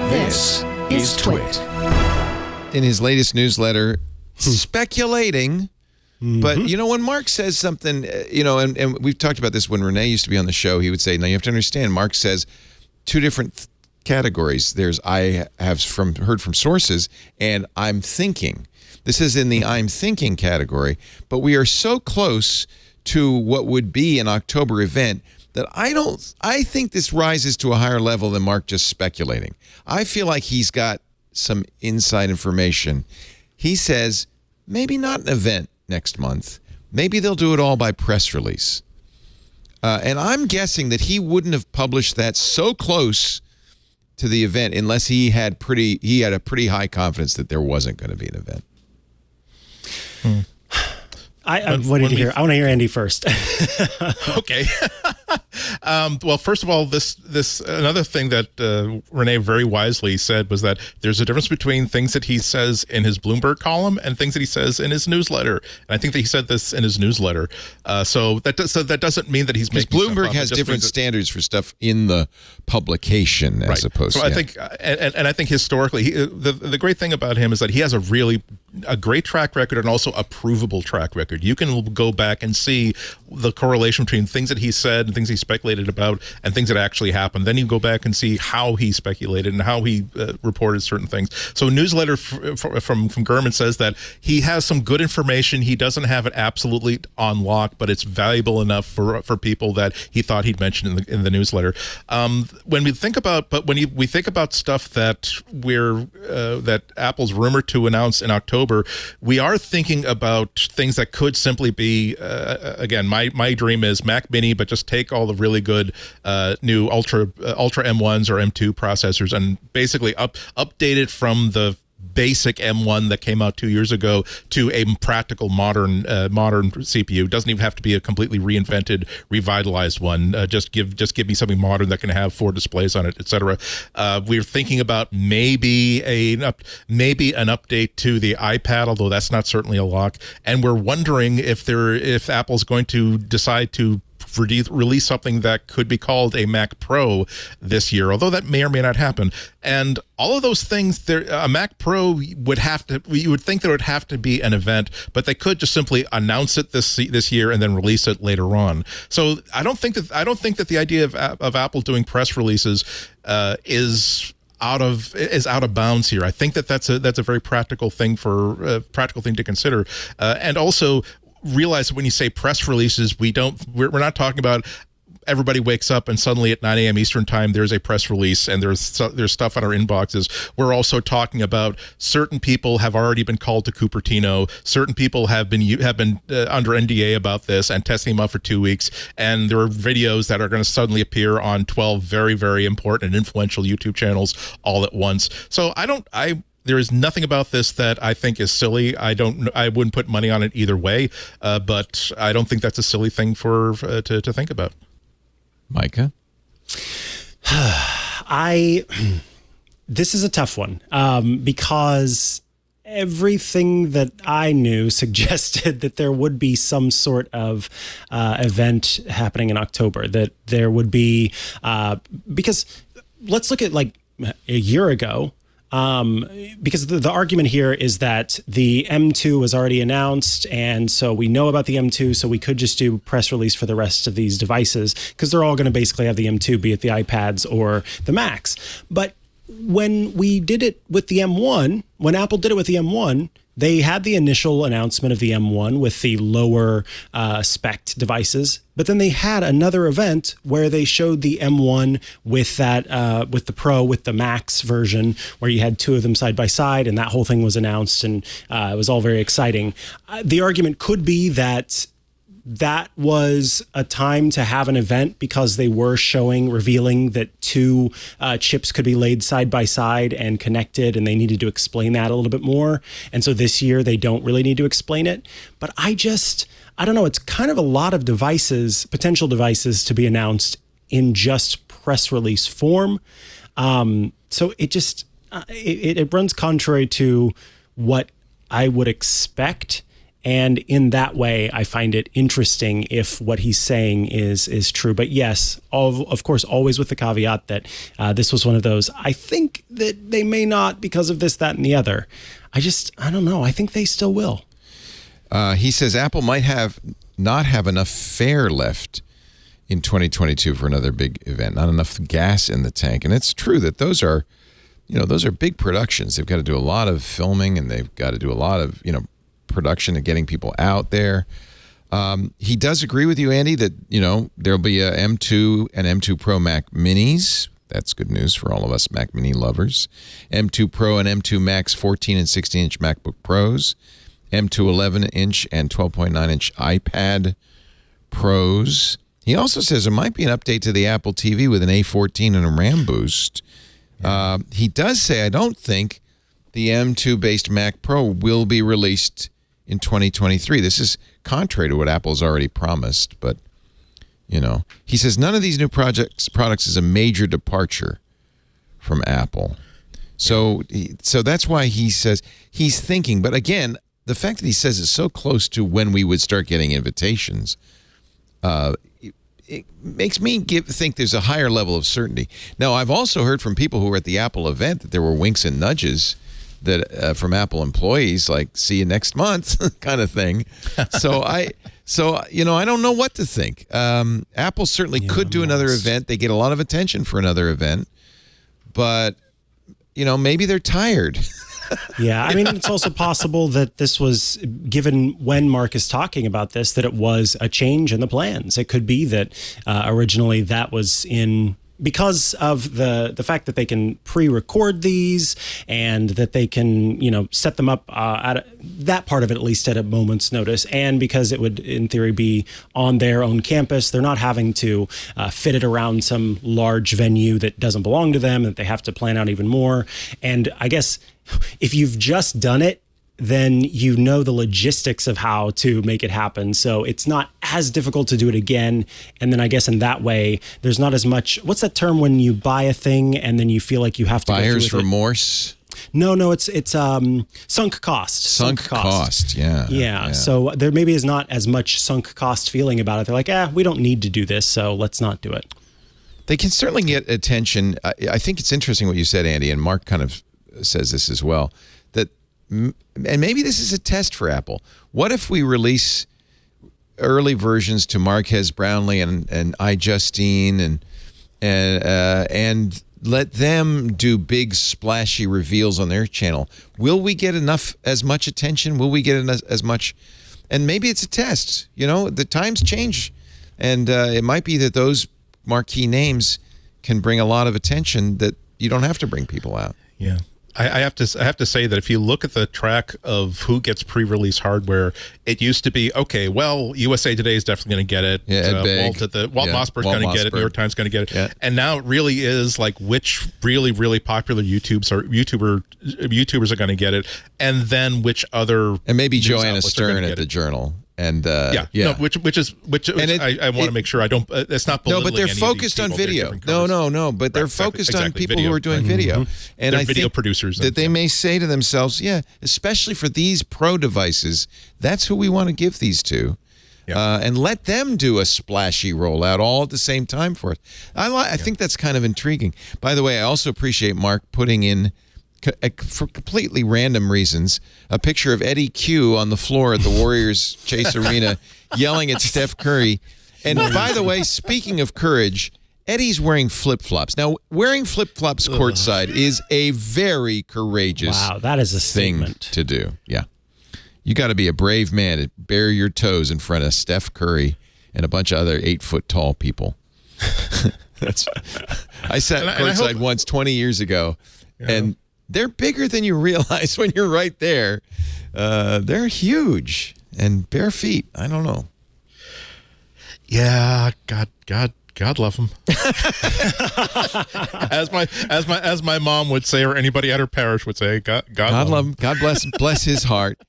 This is TWiT. In his latest newsletter, speculating, but, when Mark says something, and we've talked about this when Renee used to be on the show, he would say, now you have to understand, Mark says two different categories. There's I have heard from sources, and I'm thinking. This is in the I'm thinking category, but we are so close to what would be an October event that I think this rises to a higher level than Mark just speculating. I feel like he's got some inside information. He says, maybe not an event next month. Maybe they'll do it all by press release. And I'm guessing that he wouldn't have published that so close to the event unless he had a pretty high confidence that there wasn't going to be an event. I'm waiting to hear. I want to hear Andy first. Okay. Well, first of all, this another thing that Renee very wisely said was that there's a difference between things that he says in his Bloomberg column and things that he says in his newsletter. And I think that he said this in his newsletter. So that doesn't mean that he's making Bloomberg stuff up. has different standards for stuff in the publication as opposed to. So I think, and I think historically, the great thing about him is that he has a great track record and also a provable track record. You can go back and see the correlation between things that he said and things he speculated about and things that actually happened. Then you go back and see how he speculated and how he reported certain things. So a newsletter from Gurman says that he has some good information. He doesn't have it absolutely on lock, but it's valuable enough for people that he thought he'd mention in the newsletter. When we think about stuff that that Apple's rumored to announce in October, we are thinking about things that could simply be, again, my dream is Mac Mini, but just take all the really good new Ultra M1s or M2 processors and basically update it from the basic M1 that came out 2 years ago to a practical modern CPU. Doesn't even have to be a completely reinvented, revitalized one. Just give me something modern that can have 4 displays on it, etc. We're thinking about maybe an update to the iPad, although that's not certainly a lock. And we're wondering if Apple's going to decide to release something that could be called a Mac Pro this year, although that may or may not happen. And all of those things, a Mac Pro you would think there would have to be an event, but they could just simply announce it this year and then release it later on. So I don't think that the idea of Apple doing press releases is out of bounds here. I think that's a very practical thing to consider, and also realize that when you say press releases, we're not talking about everybody wakes up and suddenly at 9 a.m. Eastern time there's a press release and there's stuff on our inboxes. We're also talking about certain people have already been called to Cupertino. Certain people have been under NDA about this and testing them out for 2 weeks. And there are videos that are going to suddenly appear on 12 very, very important and influential YouTube channels all at once. So there is nothing about this that I think is silly. I wouldn't put money on it either way, but I don't think that's a silly thing to think about. Micah? This is a tough one because everything that I knew suggested that there would be some sort of event happening in October, that there would be, because let's look at like a year ago. Because the argument here is that the M2 was already announced, and so we know about the M2, so we could just do press release for the rest of these devices because they're all going to basically have the M2, be it the iPads or the Macs. But when we did it with the M1, when Apple did it with the M1, they had the initial announcement of the M1 with the lower spec devices, but then they had another event where they showed the M1 with with the Pro, with the Max version, where you had two of them side by side, and that whole thing was announced, and it was all very exciting. The argument could be that was a time to have an event because they were revealing that two chips could be laid side by side and connected, and they needed to explain that a little bit more. And so this year they don't really need to explain it. But I don't know, it's kind of a lot of potential devices to be announced in just press release form. So it runs contrary to what I would expect. And in that way, I find it interesting if what he's saying is true. But yes, of course, always with the caveat that this was one of those, I think that they may not because of this, that, and the other. I don't know. I think they still will. He says Apple might not have enough fare left in 2022 for another big event, not enough gas in the tank. And it's true that those are big productions. They've got to do a lot of filming, and they've got to do a lot of, production and getting people out there. He does agree with you, Andy, that, there'll be a M2 and M2 Pro Mac Minis. That's good news for all of us Mac Mini lovers. M2 Pro and M2 Max 14 and 16-inch MacBook Pros. M2 11-inch and 12.9-inch iPad Pros. He also says there might be an update to the Apple TV with an A14 and a RAM boost. He does say, I don't think the M2-based Mac Pro will be released in 2023. This is contrary to what Apple's already promised, but, he says none of these new products is a major departure from Apple. So that's why he says he's thinking. But again, the fact that he says it's so close to when we would start getting invitations, it makes me think there's a higher level of certainty. Now, I've also heard from people who were at the Apple event that there were winks and nudges that from Apple employees, like "see you next month" kind of thing. So I don't know what to think. Apple certainly could do another event. They get a lot of attention for another event, but maybe they're tired. Yeah, I mean, it's also possible that this was, given when Mark is talking about this, that it was a change in the plans. It could be that originally that was because of the fact that they can pre-record these and that they can, set them up that part of it, at least at a moment's notice. And because it would, in theory, be on their own campus, they're not having to fit it around some large venue that doesn't belong to them, that they have to plan out even more. And I guess if you've just done it, then the logistics of how to make it happen. So it's not as difficult to do it again. And then I guess in that way, there's not as much, what's that term when you buy a thing and then you feel like you have to buyer's remorse? No, it's sunk cost. Sunk cost, yeah. Yeah, so there maybe is not as much sunk cost feeling about it. They're like, we don't need to do this, so let's not do it. They can certainly get attention. I think it's interesting what you said, Andy, and Mark kind of says this as well, that, and maybe this is a test for Apple. What if we release early versions to Marquez Brownlee and iJustine and let them do big splashy reveals on their channel? Will we get as much attention? Will we get as much? And maybe it's a test. The times change, and it might be that those marquee names can bring a lot of attention that you don't have to bring people out. Yeah. I have to say that if you look at the track of who gets pre-release hardware, it used to be, okay, well, USA Today is definitely going to get it. Walt Mossberg's going to get it. New York Times is going to get it. Yeah. And now it really is like which really, really popular YouTubers are going to get it, and then which other, and maybe Joanna Stern at the Journal. And which I want to make sure I don't. It's not belittling. No, but they're focused on video. No, but they're focused on people who are doing video, and they're I video think producers that they may say to themselves, especially for these pro devices, that's who we want to give these to, and let them do a splashy rollout all at the same time for us. I think that's kind of intriguing. By the way, I also appreciate Mark putting in, for completely random reasons, a picture of Eddie Q on the floor at the Warriors Chase Arena yelling at Steph Curry. And by the way, speaking of courage, Eddie's wearing flip-flops. Now, wearing flip-flops courtside is a very courageous that is a statement thing to do. Yeah. You got to be a brave man to bare your toes in front of Steph Curry and a bunch of other 8-foot-tall people. I sat courtside once 20 years ago, and they're bigger than you realize when you're right there. They're huge and bare feet. I don't know. Yeah, God love them. as my mom would say, or anybody at her parish would say, God love him. God bless his heart.